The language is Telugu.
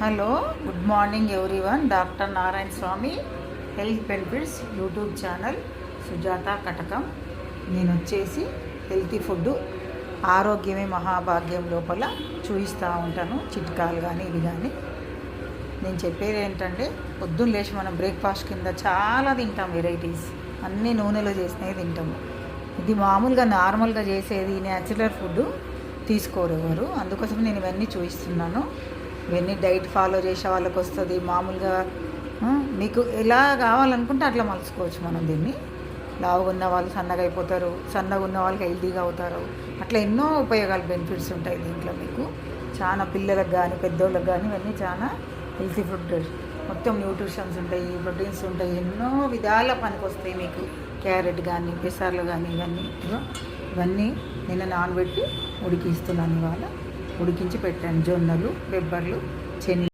Hello, good morning everyone. Doctor Narayana Swamy health benefits YouTube channel Sujatha Katakam. నేను వచ్చేసి హెల్తీ ఫుడ్ ఆరోగ్యమే మహాభాగ్యం లోపల చూపిస్తూ ఉంటాను. చిట్కాలు కానీ ఇవి కానీ నేను చెప్పేది ఏంటంటే, పొద్దున్న లేచి మనం బ్రేక్ఫాస్ట్ కింద చాలా తింటాం. వెరైటీస్ అన్నీ నూనెలో చేసినవి తింటాము. ఇది మామూలుగా నార్మల్గా చేసేది న్యాచురల్ ఫుడ్ తీసుకోరు ఎవరు. అందుకోసం నేను ఇవన్నీ చూపిస్తున్నాను. ఇవన్నీ డైట్ ఫాలో చేసే వాళ్ళకి వస్తుంది. మామూలుగా మీకు ఎలా కావాలనుకుంటే అట్లా మలుచుకోవచ్చు మనం దీన్ని. లావుగా ఉన్న వాళ్ళు సన్నగా అయిపోతారు, సన్నగా ఉన్న వాళ్ళకి హెల్తీగా అవుతారు. అట్లా ఎన్నో ఉపయోగాలు, బెనిఫిట్స్ ఉంటాయి దీంట్లో. మీకు చాలా పిల్లలకు కానీ పెద్దోళ్ళకి కానీ ఇవన్నీ చాలా హెల్తీ ఫుడ్. మొత్తం న్యూట్రిషన్స్ ఉంటాయి, ప్రోటీన్స్ ఉంటాయి, ఎన్నో విధాల పనికి వస్తాయి మీకు. క్యారెట్ కానీ పెసర్లు కానీ ఇవన్నీ నేను నానబెట్టి ఉడికిస్తున్నాను. ఇవాళ ఉడికించి పెట్టాను. జొన్నలు, బెబ్బర్లు, శనగ